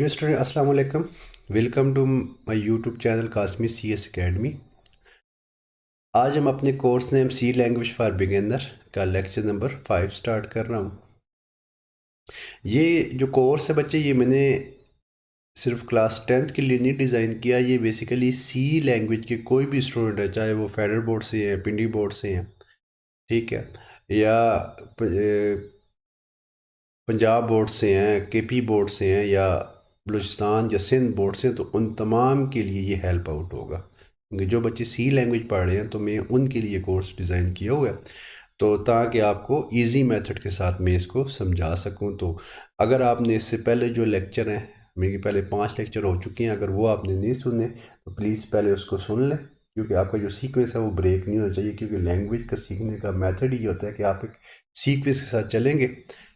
Dear student अस्सलाम वालेकुम। Welcome to my YouTube channel Qasmi CS academy. आज हम अपने course name C language for beginner का लेक्चर नंबर 5 स्टार्ट कर रहा हूँ। ये जो कोर्स है बच्चे, ये मैंने सिर्फ क्लास 10th के लिए नहीं डिज़ाइन किया। ये बेसिकली सी लैंग्वेज के कोई भी स्टूडेंट है, चाहे वो फेडरल बोर्ड से हैं, पिंडी बोर्ड से हैं, ठीक है, या पंजाब बोर्ड से हैं, KP बोर्ड से हैं, या बलूचिस्तान या सिंध बोर्ड से हैं, तो उन तमाम के लिए ये हेल्प आउट होगा। क्योंकि जो बच्चे सी लैंग्वेज पढ़ रहे हैं तो मैं उनके लिए कोर्स डिज़ाइन किया हुआ है, तो ताकि आपको इजी मेथड के साथ मैं इसको समझा सकूं। तो अगर आपने इससे पहले जो लेक्चर हैं, मेरे पहले 5 लेक्चर हो चुके हैं, अगर वो आपने नहीं सुने तो प्लीज़ पहले उसको सुन लें, क्योंकि आपका जो सीक्वेंस है वो ब्रेक नहीं होना चाहिए। क्योंकि लैंग्वेज का सीखने का मेथड ही होता है कि आप एक सीक्वेंस के साथ चलेंगे,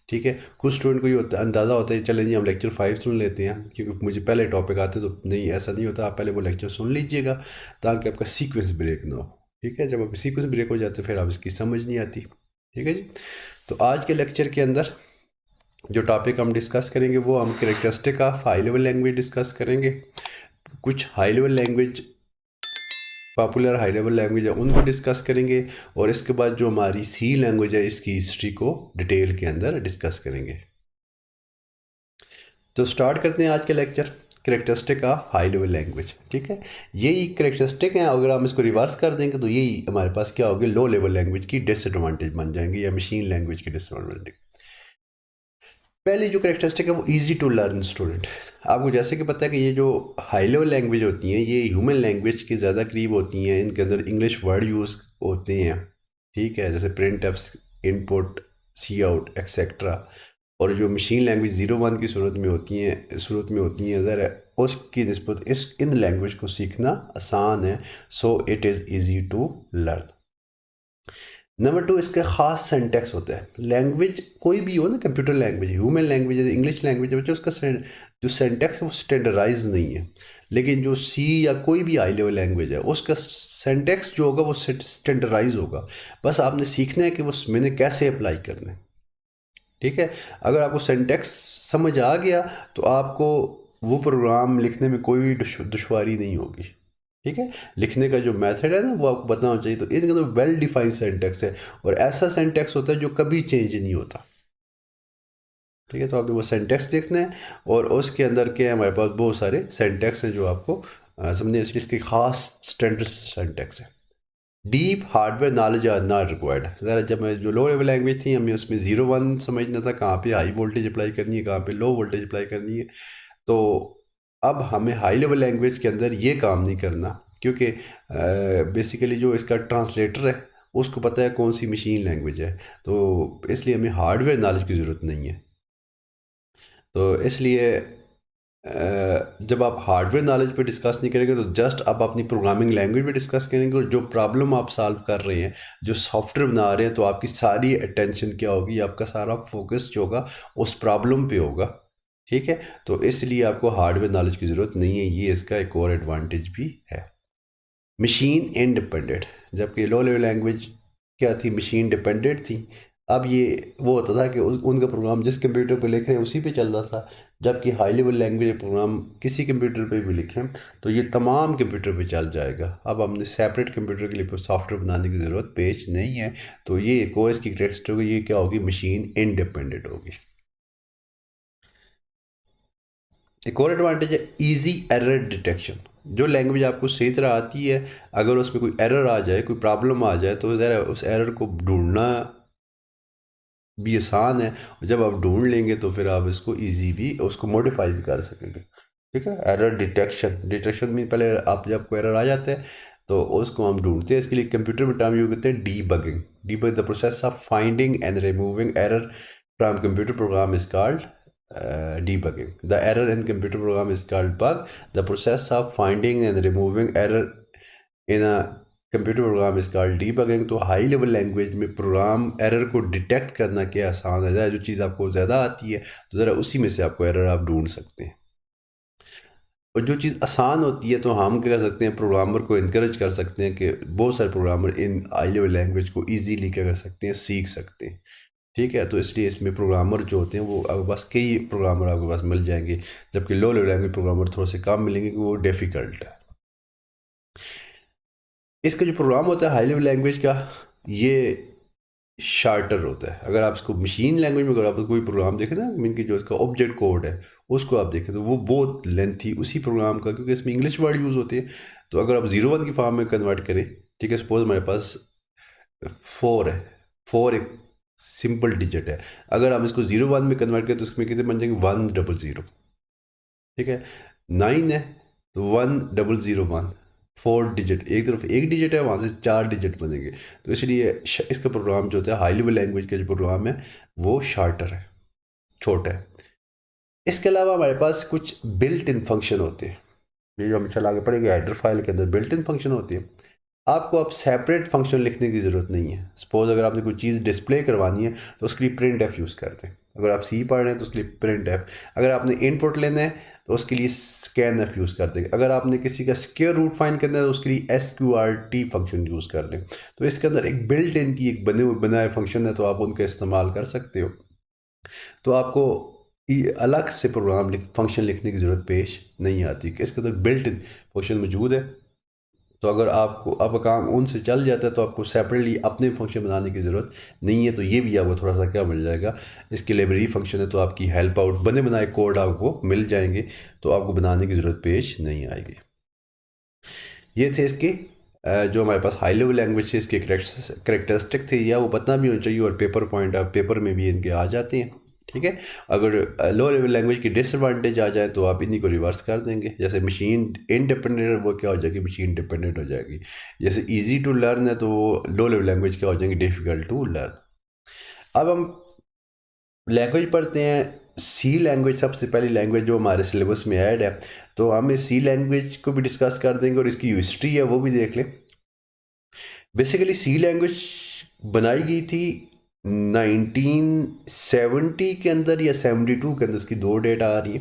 ठीक है। कुछ स्टूडेंट को ये होता अंदाज़ा होता है चलें जी हम लेक्चर 5 सुन लेते हैं, क्योंकि मुझे पहले टॉपिक आते तो नहीं, ऐसा नहीं होता। आप पहले वो लेक्चर सुन लीजिएगा ताकि आपका सीक्वेंस ब्रेक ना हो, ठीक है। जब आपका सीक्वेंस ब्रेक हो जाता है फिर आप इसकी समझ नहीं आती, ठीक है जी। तो आज के लेक्चर के अंदर जो टॉपिक हम डिस्कस करेंगे वो हम characteristic of high level language discuss करेंगे। कुछ high level language, popular high level language है, उनको डिस्कस करेंगे। और इसके बाद जो हमारी सी लैंग्वेज है इसकी हिस्ट्री को डिटेल के अंदर डिस्कस करेंगे। तो स्टार्ट करते हैं आज के lecture, characteristic of high level language, ठीक है। यही करेक्टरिस्टिक हैं, अगर हम इसको रिवर्स कर देंगे तो यही हमारे पास क्या होगी, लो लेवल लैंग्वेज की डिसएडवांटेज बन जाएंगे या मशीन लैंग्वेज की डिसएडवांटेज। पहली जो करेक्टरिस्टिक है वो इजी टू लर्न स्टूडेंट। आपको जैसे कि पता है कि ये जो हाई लेवल लैंग्वेज होती हैं ये ह्यूमन लैंग्वेज के ज़्यादा करीब होती हैं, इनके अंदर इंग्लिश वर्ड यूज़ होते हैं, ठीक है, जैसे प्रिंट एफ, इनपुट, सी आउट एक्सेट्रा। और जो मशीन लैंग्वेज 0-1 की सूरत में होती हैं ज़रा उसकी निस्बत इस इन लैंग्वेज को सीखना आसान है। So it is easy to learn. Number 2, इसका ख़ास सेंटेक्स होता है। लैंग्वेज कोई भी हो ना, computer language, human language, English language है बच्चे, उसका जो सेंटेक्स है वो स्टैंडर्डाइज नहीं है। लेकिन जो सी या कोई भी हाई लेवल लैंग्वेज है उसका सेंटेक्स जो होगा वो स्टैंडर्डाइज होगा। बस आपने सीखना है कि वो मैंने कैसे अप्लाई करना है, ठीक है। अगर आपको सेंटेक्स समझ आ गया तो आपको वो प्रोग्राम लिखने में कोई दुश्वारी नहीं होगी, ठीक है। लिखने का जो मेथड है ना वो आपको पता होना चाहिए। तो इसके अंदर वेल डिफाइंड सेंटेक्स है और ऐसा सेंटेक्स होता है जो कभी चेंज नहीं होता, ठीक है। तो आपने वो सेंटेक्स देखना है और उसके अंदर क्या है, हमारे पास बहुत सारे सेंटेक्स हैं जो आपको समझने, इसलिए इसके खास स्टैंडर्ड सेंटेक्स है। Deep hardware knowledge are not required. ज़रा जब मैं जो लो लेवल लैंग्वेज थी हमें उसमें 0-1 समझना था, कहाँ पे हाई वोल्टेज अप्लाई करनी है, कहाँ पे लो वोल्टेज अप्लाई करनी है। तो अब हमें हाई लेवल लैंग्वेज के अंदर ये काम नहीं करना, क्योंकि बेसिकली जो इसका ट्रांसलेटर है उसको पता है कौन सी मशीन लैंग्वेज है, तो इसलिए हमें हार्डवेयर नॉलेज की ज़रूरत नहीं है। तो इसलिए जब आप हार्डवेयर नॉलेज पे डिस्कस नहीं करेंगे तो जस्ट आप अपनी प्रोग्रामिंग लैंग्वेज पे डिस्कस करेंगे, और जो प्रॉब्लम आप सॉल्व कर रहे हैं, जो सॉफ्टवेयर बना रहे हैं, तो आपकी सारी अटेंशन क्या होगी, आपका सारा फोकस जो होगा उस प्रॉब्लम पे होगा, ठीक है। तो इसलिए आपको हार्डवेयर नॉलेज की ज़रूरत नहीं है, ये इसका एक और एडवांटेज भी है। मशीन इंडिपेंडेंट, जबकि लो लेवल लैंग्वेज क्या थी, मशीन डिपेंडेंट थी। अब ये वो होता था कि उनका प्रोग्राम जिस कंप्यूटर पे लिख रहे हैं उसी पे चल रहा था, जबकि हाई लेवल लैंग्वेज प्रोग्राम किसी कंप्यूटर पे भी लिखें तो ये तमाम कंप्यूटर पे चल जाएगा। अब हमने सेपरेट कंप्यूटर के लिए सॉफ्टवेयर बनाने की ज़रूरत पेश नहीं है। तो ये एक और इसकी टेक्स्ट होगी, ये क्या होगी, मशीन इंडिपेंडेंट होगी। एक और एडवांटेज है इजी एरर डिटेक्शन। जो लैंग्वेज आपको सही तरह आती है, अगर उसमें कोई एरर आ जाए, कोई प्रॉब्लम आ जाए, तो ज़रा उस एरर को ढूंढना भी आसान है। और जब आप ढूंढ लेंगे तो फिर आप इसको इजी भी उसको मॉडिफाई भी कर सकेंगे, ठीक है। एरर डिटेक्शन, डिटेक्शन में पहले आप जब कोई एरर आ जाते हैं तो उसको हम ढूंढते हैं। इसके लिए कंप्यूटर में टर्म यूज करते हैं debugging. Debug the process of finding and removing error from computer program is called debugging. The error in computer program is called bug. The process of finding and removing error in a computer program इस called debugging. तो high level language में program error को detect करना क्या आसान है। जो चीज़ आपको ज़्यादा आती है तो ज़रा उसी में से आपको एरर आप ढूंढ सकते हैं। और जो चीज़ आसान होती है तो हम क्या कर सकते हैं, प्रोग्रामर को इनक्रेज कर सकते हैं कि बहुत सारे प्रोग्रामर इन हाई लेवल लैंग्वेज को ईजीली क्या कर सकते हैं, सीख सकते हैं। ठीक है। तो इसलिए इसमें प्रोग्रामर जो होते हैं वो आपके पास कई प्रोग्रामर आपके पास मिल जाएंगे, जबकि लो लेवल लैंग्वेज प्रोग्रामर थोड़े से कम मिलेंगे कि वो डिफ़िकल्ट है। इसका जो प्रोग्राम होता है हाई लेवल लैंग्वेज का, ये शार्टर होता है। अगर आप इसको मशीन लैंग्वेज में अगर आप कोई प्रोग्राम देखें ना, मीन की जो इसका ऑब्जेक्ट कोड है उसको आप देखें तो वो बहुत लेंथी उसी प्रोग्राम का, क्योंकि इसमें इंग्लिश वर्ड यूज़ होती है। तो अगर आप 0 1 की फॉर्म में कन्वर्ट करें, ठीक है, सपोज हमारे पास 4 है, 4 एक सिंपल डिजिट है, अगर हम इसको 0 1 में कन्वर्ट करें तो इसमें कितने बन जाएंगे 100, ठीक है। 9 है तो 1001, 4 डिजिट, एक तरफ एक डिजिट है, वहाँ से 4 डिजिट बनेंगे। तो इसलिए इसका प्रोग्राम जो होता है हाई लेवल लैंग्वेज का जो प्रोग्राम है वो शार्टर है, छोटा है। इसके अलावा हमारे पास कुछ बिल्ट इन फंक्शन होते हैं, ये जो हम चला आगे पढ़ेंगे हेडर फाइल के अंदर बिल्ट इन फंक्शन होती है। आपको अब सेपरेट फंक्शन लिखने की ज़रूरत नहीं है। सपोज अगर आपने कोई चीज़ डिस्प्ले करवानी है तो उसके लिए प्रिंट एफ यूज़ करते हैं। अगर आप सी पढ़ रहे हैं तो उसके लिए प्रिंट एफ, अगर आपने इनपुट लेना है तो उसके लिए स्कैन एफ यूज़ कर देंगे, अगर आपने किसी का स्क्वायर रूट फाइंड करना है तो उसके लिए SQRT फंक्शन यूज़ कर लें। तो इसके अंदर एक बिल्ट इन की एक बनाए फंक्शन है, तो आप उनका इस्तेमाल कर सकते हो। तो आपको अलग से प्रोग्राम फंक्शन लिखने की ज़रूरत पेश नहीं आती कि इसके अंदर बिल्ट इन फंक्शन मौजूद है। तो अगर आपको आपका काम उनसे चल जाता है तो आपको सेपरेटली अपने फंक्शन बनाने की ज़रूरत नहीं है। तो ये भी आपको थोड़ा सा क्या मिल जाएगा, इसके लाइब्रेरी फंक्शन है तो आपकी हेल्प आउट बने बनाए कोड आपको मिल जाएंगे, तो आपको बनाने की ज़रूरत पेश नहीं आएगी। ये थे इसके जो हमारे पास हाई लेवल लैंग्वेज है इसके करेक्टरिस्टिक थे, या वो पता भी होना चाहिए, और पेपर पॉइंट आप पेपर में भी इनके आ जाते हैं। ठीक है, अगर लो लेवल लैंग्वेज की डिसएडवांटेज आ जाए तो आप इन्हीं को रिवर्स कर देंगे। जैसे मशीन इंडिपेंडेंट वो क्या हो जाएगी, मशीन डिपेंडेंट हो जाएगी। जैसे इजी टू लर्न है तो वो लो लेवल लैंग्वेज क्या हो जाएंगे, डिफ़िकल्ट टू लर्न। अब हम लैंग्वेज पढ़ते हैं। सी लैंग्वेज सबसे पहली लैंग्वेज जो हमारे सिलेबस में ऐड है, तो हम इस सी लैंग्वेज को भी डिस्कस कर देंगे और इसकी हिस्ट्री है वो भी देख लें। बेसिकली सी लैंग्वेज बनाई गई थी 1970 के अंदर या 72 के अंदर, इसकी दो डेट आ रही है।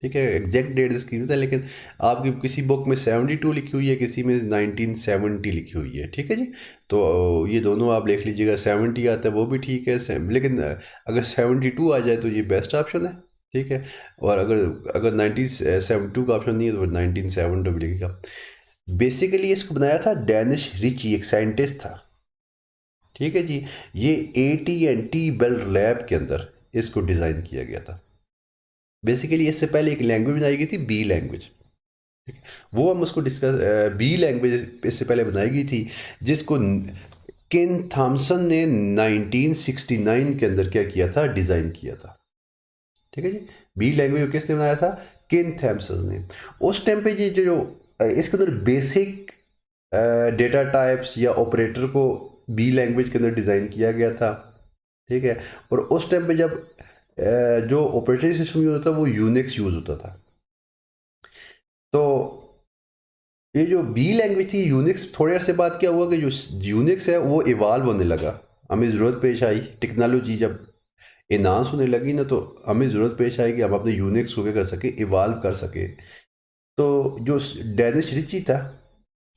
ठीक है, एग्जैक्ट डेट इसकी नहीं था, लेकिन आपकी किसी बुक में 72 लिखी हुई है, किसी में 1970 लिखी हुई है। ठीक है जी, तो ये दोनों आप लिख लीजिएगा। 70 आता है वो भी ठीक है, लेकिन अगर 72 आ जाए तो ये बेस्ट ऑप्शन है। ठीक है, और अगर अगर 1972 का ऑप्शन नहीं है तो 1970 भी लिखेगा। बेसिकली इसको बनाया था डेनिश रिची, एक साइंटिस्ट था। ठीक है जी, ये AT&T बेल लैब के अंदर इसको डिज़ाइन किया गया था। बेसिकली इससे पहले एक लैंग्वेज बनाई गई थी बी लैंग्वेज, वो हम उसको डिस्कस। बी लैंग्वेज इससे पहले बनाई गई थी, जिसको किन थॉमसन ने 1969 के अंदर क्या किया था, डिज़ाइन किया था। ठीक है जी, बी लैंग्वेज किसने बनाया था, किन थॉमसन ने। उस टाइम पे ये जो इसके अंदर बेसिक डेटा टाइप्स या ऑपरेटर को बी लैंग्वेज के अंदर डिज़ाइन किया गया था। ठीक है, और उस टाइम पे जब जो ऑपरेटिंग सिस्टम यूज होता था वो यूनिक्स यूज होता था। तो ये जो बी लैंग्वेज थी यूनिक्स, थोड़े अरसे बाद क्या हुआ कि जो यूनिक्स है वो इवाल्व होने लगा। हमें ज़रूरत पेश आई, टेक्नोलॉजी जब इन्हांस होने लगी ना, तो हमें ज़रूरत पेश आई कि हम अपने यूनिक्स को क्या कर सकें, इवाल्व कर सकें। तो जो डेनिस रिची था,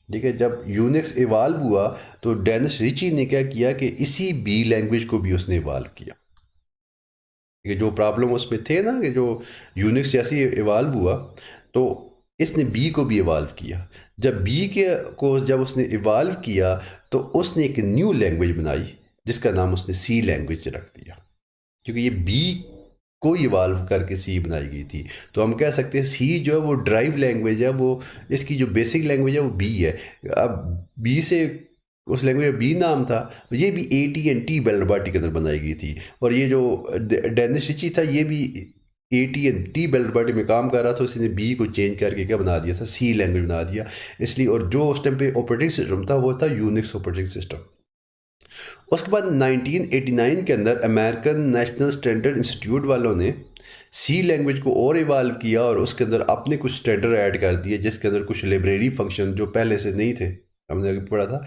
ठीक है, जब यूनिक्स इवाल्व हुआ तो डेनिस रिची ने क्या किया कि इसी बी लैंग्वेज को भी उसने इवाल्व किया। कि जो प्रॉब्लम उसमें थे ना, कि जो यूनिक्स जैसे इवाल्व हुआ तो इसने बी को भी इवाल्व किया। जब बी के को जब उसने इवाल्व किया तो उसने एक न्यू लैंग्वेज बनाई जिसका नाम उसने सी लैंग्वेज रख दिया, क्योंकि ये बी को इवाल्व करके सी बनाई गई थी। तो हम कह सकते हैं सी जो है वो ड्राइव लैंग्वेज है, वो इसकी जो बेसिक लैंग्वेज है वो बी है। अब बी से उस लैंग्वेज का बी नाम था, ये भी AT&T बेल लैबार्टी के अंदर बनाई गई थी। और ये जो डेनिस रिची था ये भी AT&T बेल लैबार्टी में काम कर रहा था, उसने बी को चेंज करके क्या बना दिया था, सी लैंग्वेज बना दिया इसलिए। और जो उस टाइम पे ऑपरेटिंग सिस्टम था वो था यूनिक्स ऑपरेटिंग सिस्टम। उसके बाद 1989 के अंदर अमेरिकन नेशनल स्टैंडर्ड इंस्टीट्यूट वालों ने सी लैंग्वेज को और इवाल्व किया और उसके अंदर अपने कुछ स्टैंडर्ड ऐड कर दिए, जिसके अंदर कुछ लाइब्रेरी फंक्शन जो पहले से नहीं थे, हमने अभी पढ़ा था,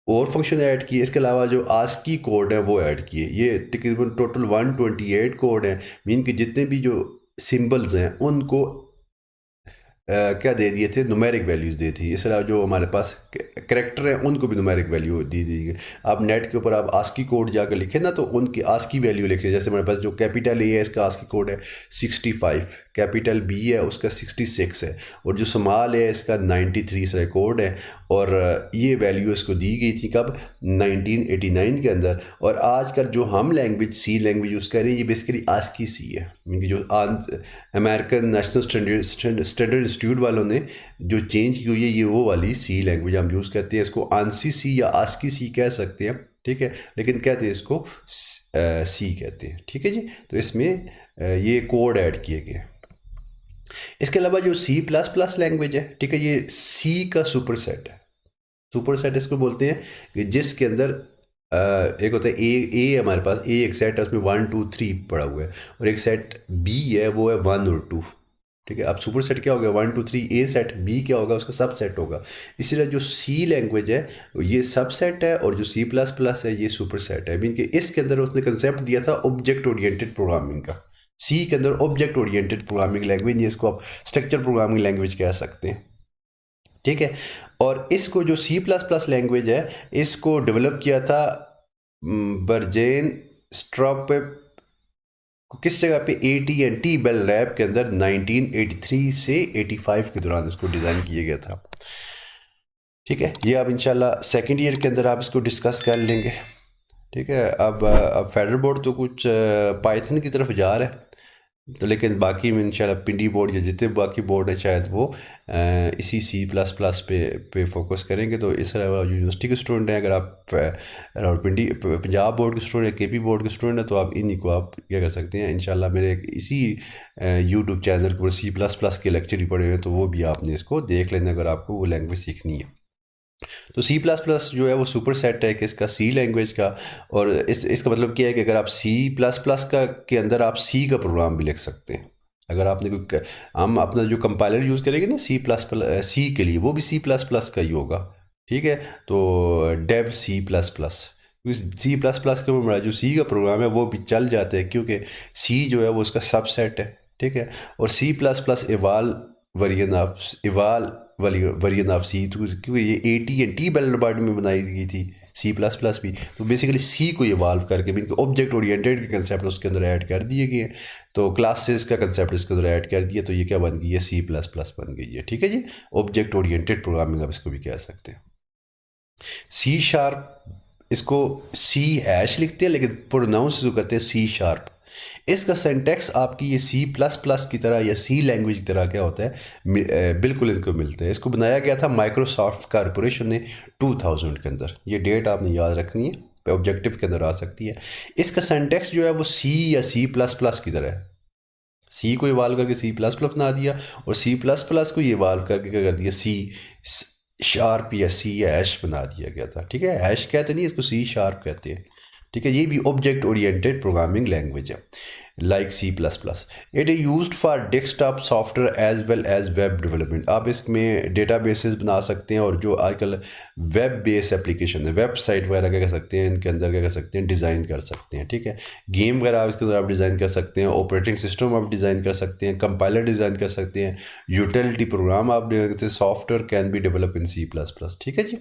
और फंक्शन ऐड किए। इसके अलावा जो आस्की कोड है वो ऐड किए। ये तकरीबन टोटल 128 कोड हैं, मीन कि जितने भी जो सिंबल्स हैं उनको क्या दे दिए थे, न्यूमेरिक वैल्यूज़ दी थी। इस तरह जो हमारे पास करेक्टर हैं उनको भी न्यूमेरिक वैल्यू दी दी गई। आप नेट के ऊपर आप आस्की कोड जाकर लिखें ना, तो उनकी आस्की वैल्यू लिख रहे हैं। जैसे हमारे पास जो कैपिटल ए है इसका आस्की कोड है 65, कैपिटल बी है उसका 66 है, और जो स्मॉल है इसका 93 से कोड है। और ये वैल्यू इसको दी गई थी कब, 1989 के अंदर। और आजकल जो हम लैंग्वेज सी लैंग्वेज यूज़ कर रहे हैं ये बेसिकली आस्की सी है। जो अमेरिकन नेशनल स्टैंडर्ड इंस्टीट्यूट वालों ने जो चेंज की हुई है ये वो वाली सी लैंग्वेज हम यूज़ करते हैं। इसको आंसी सी या आस्की सी कह सकते हैं, ठीक है, लेकिन कहते हैं इसको सी कहते हैं, ठीक है जी। तो इसमें ये कोड ऐड किए गए। इसके अलावा जो सी प्लस प्लस लैंग्वेज है, ठीक है, ये सी का सुपर सेट है। सुपर सेट इसको बोलते हैं कि जिसके अंदर एक होता है ए हमारे पास ए एक सेट है, उसमें 1 2 3 पड़ा हुआ है, और एक सेट बी है वो है 1 और 2, ठीक है। अब सुपर सेट क्या होगा, 1 2 3 ए सेट, बी क्या होगा उसका सब सेट होगा। इसी तरह जो सी लैंग्वेज है ये सब सेट है, और जो सी प्लस प्लस है ये सुपर सेट है। मीन कि इसके अंदर उसने कंसेप्ट दिया था ऑब्जेक्ट ओरिएंटेड प्रोग्रामिंग का। सी के अंदर ऑब्जेक्ट ओरिएंटेड प्रोग्रामिंग लैंग्वेज, इसको आप स्ट्रक्चर प्रोग्रामिंग लैंग्वेज कह सकते हैं, ठीक है। और इसको जो सी प्लस प्लस लैंग्वेज है इसको डेवलप किया था बर्जेन स्ट्रॉप किस जगह पे, AT&T बेल लैब के अंदर 1983 से 85 के दौरान इसको डिज़ाइन किया गया था, ठीक है। ये अब इंशाल्लाह सेकेंड ईयर के अंदर आप इसको डिस्कस कर लेंगे, ठीक है। अब फेडरल बोर्ड तो कुछ पाइथन की तरफ जा रहा है, तो लेकिन बाकी में इंशाल्लाह पिंडी बोर्ड या जितने बाकी बोर्ड है शायद वो इसी सी प्लस प्लस पे फोकस करेंगे। तो इस तरह यूनिवर्सिटी के स्टूडेंट हैं, अगर आप और पंजाब बोर्ड के स्टूडेंट है, KP बोर्ड के स्टूडेंट है, तो आप इन्हीं को आप क्या कर सकते हैं इंशाल्लाह मेरे इसी यूट्यूब चैनल के ऊपर सी प्लस प्लस के लेक्चर ही पड़े हुए हैं, तो वो भी आपने इसको देख लेना अगर आपको वो लैंग्वेज सीखनी है। तो सी प्लस प्लस जो है वो सुपर सेट है कि इसका सी लैंग्वेज का, और इसका मतलब क्या है कि अगर आप सी प्लस प्लस का के अंदर आप सी का प्रोग्राम भी लिख सकते हैं। अगर आपने कोई हम अपना जो कंपाइलर यूज़ करेंगे ना सी प्लस प्लस सी के लिए, वो भी सी प्लस प्लस का ही होगा, ठीक है। तो Dev C plus plus, C plus plus के में जो सी का प्रोग्राम है वो भी चल जाते हैं, क्योंकि सी जो है वो उसका सबसेट है, ठीक है। और C plus plus evolved version of C, क्योंकि ये AT&T बेल लैब में बनाई गई थी सी प्लस प्लस भी, तो बेसिकली सी को इवाल्व करके भी ऑब्जेक्ट ओरिएंटेड के कंसेप्ट उसके अंदर ऐड कर दिए गए हैं। तो क्लासेस का कंसेप्ट इसके अंदर ऐड कर दिया, तो ये क्या बन गई है, सी प्लस प्लस बन गई है, ठीक है जी। ऑब्जेक्ट ओरिएंटेड प्रोग्रामिंग आप इसको भी कह सकते हैं। सी शार्प, इसको सी हैश लिखते हैं लेकिन प्रोनाउंस जो करते हैं सी शार्प। इसका सिंटैक्स आपकी ये सी प्लस प्लस की तरह या सी लैंग्वेज की तरह क्या होता है, बिल्कुल इनको मिलते हैं। इसको बनाया गया था माइक्रोसॉफ्ट कॉरपोरेशन ने 2000 के अंदर, ये डेट आपने याद रखनी है, ऑब्जेक्टिव के अंदर आ सकती है। इसका सिंटैक्स जो है वो सी या सी प्लस प्लस की तरह है। सी को इवाल्व करके सी प्लस प्लस बना दिया, और सी प्लस प्लस को इवाल्व करके क्या कर दिया, सी शार्प या सी हैश बना दिया गया था, ठीक है। हैश कहते नहीं, इसको सी शार्प कहते हैं, ठीक है। ये भी ऑब्जेक्ट ओरिएंटेड प्रोग्रामिंग लैंग्वेज है like C plus plus. It is used for desktop software as well as web development. आप इसमें डेटा बेसिस बना सकते हैं, और जो आजकल वेब बेस एप्लीकेशन है, वेबसाइट वगैरह क्या कर सकते हैं, इनके अंदर क्या कर सकते हैं, डिज़ाइन कर सकते हैं, ठीक है। गेम वगैरह आप इसके अंदर आप डिज़ाइन कर सकते हैं, ऑपरेटिंग सिस्टम आप डिज़ाइन कर सकते हैं, कंपाइलर डिज़ाइन कर सकते हैं, यूटिलिटी प्रोग्राम आप software can be develop in C plus plus, ठीक है जी।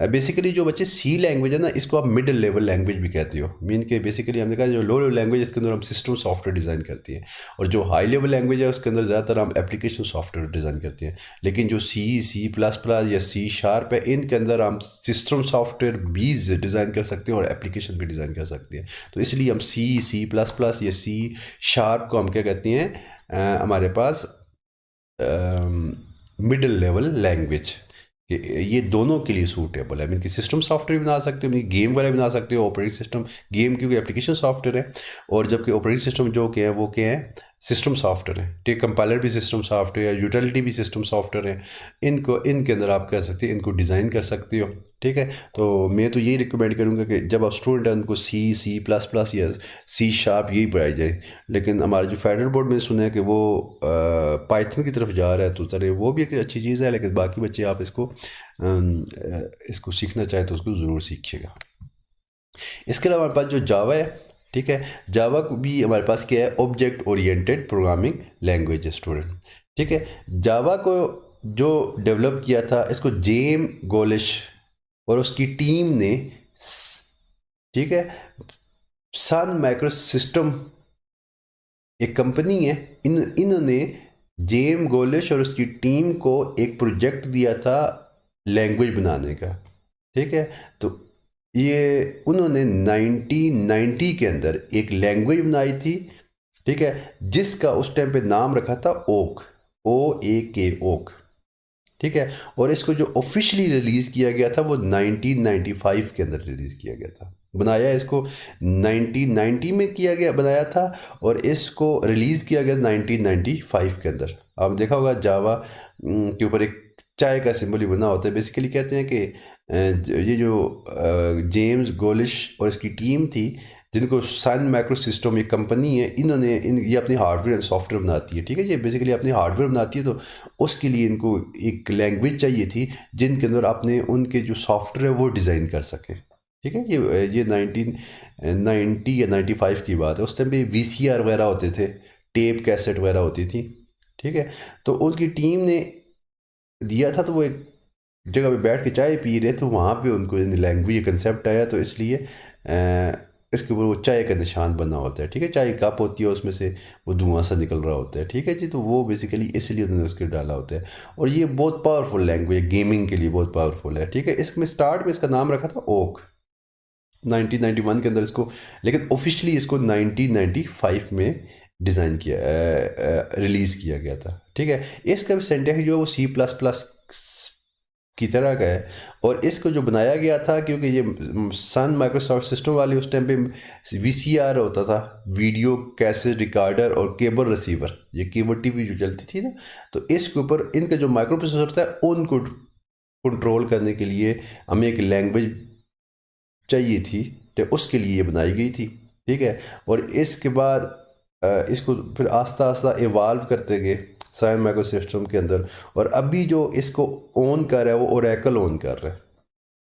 बेसिकली जो बच्चे सी लैंग्वेज है ना, इसको आप मिडिल लेवल लैंग्वेज भी कहते हो। मीन के बेसिकली हमने कहा जो लो लेवल लैंग्वेज इसके अंदर हम सिस्टम सॉफ्टवेयर डिज़ाइन करती है, और जो हाई लेवल लैंग्वेज है उसके अंदर ज़्यादातर हम एप्लीकेशन सॉफ्टवेयर डिज़ाइन करते हैं। लेकिन जो सी प्लस प्लस या सी शार्प है, इनके अंदर हम सिस्टम सॉफ्टवेयर भी डिज़ाइन कर सकते हैं और एप्लीकेशन भी डिज़ाइन कर सकते हैं। तो इसलिए हम सी प्लस प्लस या सी शार्प को हम क्या कहते हैं, हमारे पास मिडिल लेवल लैंग्वेज, ये दोनों के लिए सूटेबल है। मीन कि सिस्टम सॉफ्टवेयर बना सकते हो, गेम वगैरह बना सकते हो, ऑपरेटिंग सिस्टम, गेम क्योंकि एप्लीकेशन सॉफ्टवेयर है, और जबकि ऑपरेटिंग सिस्टम जो के हैं वो क्या है, सिस्टम सॉफ्टवेयर है, ठीक। कंपाइलर भी सिस्टम सॉफ्टवेयर है, यूटिलिटी भी सिस्टम सॉफ्टवेयर है। इनके अंदर आप कह सकते हैं, इनको डिज़ाइन कर सकते हो, ठीक है। तो मैं तो यही रिकमेंड करूँगा कि जब आप स्टूडेंट हैं उनको सी प्लस प्लस या सी शार्प यही पढ़ाई जाए। लेकिन हमारे जो फेडरल बोर्ड में सुना है कि वो पाइथन की तरफ जा रहा है, तो चले वो भी एक अच्छी चीज़ है, लेकिन बाकी बच्चे आप इसको सीखना चाहें तो उसको ज़रूर सीखिएगा। इसके अलावा हमारे पास जो जावा है, ठीक है, जावा भी हमारे पास क्या है, ऑब्जेक्ट ओरिएंटेड प्रोग्रामिंग लैंग्वेज है स्टूडेंट, ठीक है। जावा को जो डेवलप किया था इसको जेम गोलिश और उसकी टीम ने, ठीक है, सन माइक्रो सिस्टम एक कंपनी है, इन्होंने जेम गोलिश और उसकी टीम को एक प्रोजेक्ट दिया था लैंग्वेज बनाने का। ठीक है, तो ये उन्होंने 1990 के अंदर एक लैंग्वेज बनाई थी, ठीक है, जिसका उस टाइम पे नाम रखा था ओक, OAK, ओक। ठीक है, और इसको जो ऑफिशियली रिलीज़ किया गया था वो 1995 के अंदर रिलीज़ किया गया था। बनाया इसको 1990 में किया गया, बनाया था, और इसको रिलीज़ किया गया 1995 के अंदर। आप देखा होगा जावा के ऊपर एक चाय का सिंबल ही बना होता है। बेसिकली कहते हैं कि ये जो जेम्स गोलिश और इसकी टीम थी, जिनको सन माइक्रो सिस्टम ये कंपनी है, इन्होंने ये अपनी हार्डवेयर एंड सॉफ्टवेयर बनाती है। ठीक है, ये बेसिकली अपनी हार्डवेयर बनाती है, तो उसके लिए इनको एक लैंग्वेज चाहिए थी जिनके अंदर अपने उनके जो सॉफ्टवेयर है वो डिज़ाइन कर सकें। ठीक है, ये 1990 या 95 की बात है। उस टाइम पे VCR वगैरह होते थे, टेप कैसेट वगैरह होती थी। ठीक है, तो उनकी टीम ने दिया था, तो वो एक जगह पे बैठ के चाय पी रहे, तो वहाँ पे उनको लैंग्वेज कंसेप्ट आया, तो इसलिए इसके ऊपर वो चाय का निशान बना होता है। ठीक है, चाय कप होती है, उसमें से वो धुआं सा निकल रहा होता है। ठीक है जी, तो वो बेसिकली इसलिए उन्होंने उसके डाला होता है। और ये बहुत पावरफुल लैंग्वेज है, गेमिंग के लिए बहुत पावरफुल है। ठीक है, इसमें स्टार्ट में इसका नाम रखा था ओक 1991 के अंदर इसको, लेकिन ऑफिशियली इसको 1995 में डिज़ाइन किया, रिलीज़ किया गया था। ठीक है, इसका भी सिंटैक्स जो है वो C++ की तरह का है, और इसको जो बनाया गया था, क्योंकि ये सन माइक्रोसॉफ्ट सिस्टम वाले उस टाइम पे VCR होता था, वीडियो कैसेट रिकॉर्डर और केबल रिसीवर, ये केबल टीवी जो चलती थी ना, तो इसके ऊपर इनका जो माइक्रो प्रोसेसर था उनको कंट्रोल करने के लिए हमें एक लैंग्वेज चाहिए थी, तो उसके लिए ये बनाई गई थी। ठीक है, और इसके बाद इसको फिर आस्ता आस्ता इवाल्व करते गए सन माइक्रो सिस्टम के अंदर, और अभी जो इसको ओन कर रहा है वो ओरेकल ओन कर रहा है,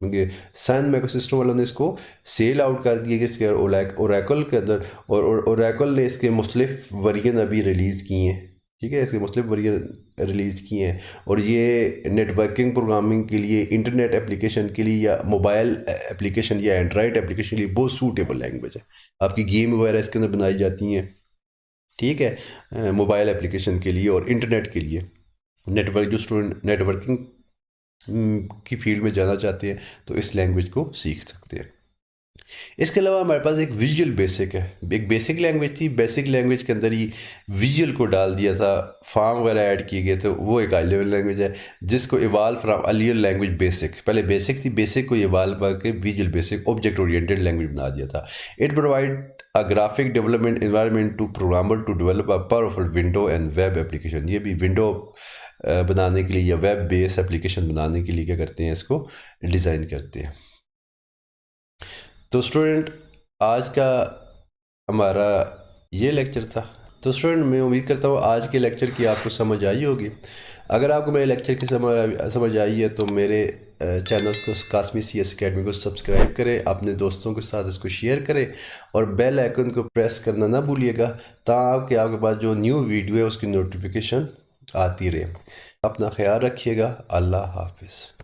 क्योंकि सन माइक्रो सिस्टम वालों ने इसको सेल आउट कर दिया इसके ओरेकल के अंदर, और ओरेकल ने इसके मुख्तलिफ वर्जन अभी रिलीज़ किए हैं। ठीक है, इसके मुख्तलिफ वर्जन रिलीज़ किए हैं, और ये नेटवर्किंग प्रोग्रामिंग के लिए, इंटरनेट एप्लीकेशन के लिए, या मोबाइल एप्लीकेशन या एंड्रॉयड एप्लीकेशन के लिए बहुत सूटेबल लैंग्वेज है। आपकी गेम वगैरह इसके अंदर बनाई जाती हैं। ठीक है, मोबाइल एप्लीकेशन के लिए और इंटरनेट के लिए, नेटवर्क जो स्टूडेंट नेटवर्किंग की फील्ड में जाना चाहते हैं तो इस लैंग्वेज को सीख सकते हैं। इसके अलावा हमारे पास एक विजुअल बेसिक है, एक बेसिक लैंग्वेज थी, बेसिक लैंग्वेज के अंदर ही विजुअल को डाल दिया था, फॉर्म वगैरह ऐड किए गए थे, वो एक हाई लेवल लैंग्वेज है जिसको evolve from earlier language basic, पहले बेसिक थी, बेसिक को इवाल्व करके visual basic object oriented language बना दिया था। It provide a graphic development environment to programmer to develop a powerful window and web application। ये भी विंडो बनाने के लिए या वेब बेस एप्लीकेशन बनाने के लिए क्या करते हैं, इसको डिज़ाइन करते हैं। तो स्टूडेंट, आज का हमारा ये लेक्चर था। तो स्टूडेंट, मैं उम्मीद करता हूँ आज के लेक्चर की आपको समझ आई होगी। अगर आपको मेरे लेक्चर की समझ आई है तो मेरे चैनल को कासमी CS अकेडमी को सब्सक्राइब करें, अपने दोस्तों के साथ इसको शेयर करें, और बेल आइकन को प्रेस करना ना भूलिएगा ताकि आपके पास जो न्यू वीडियो है उसकी नोटिफिकेशन आती रहे। अपना ख्याल रखिएगा। अल्लाह हाफिज़।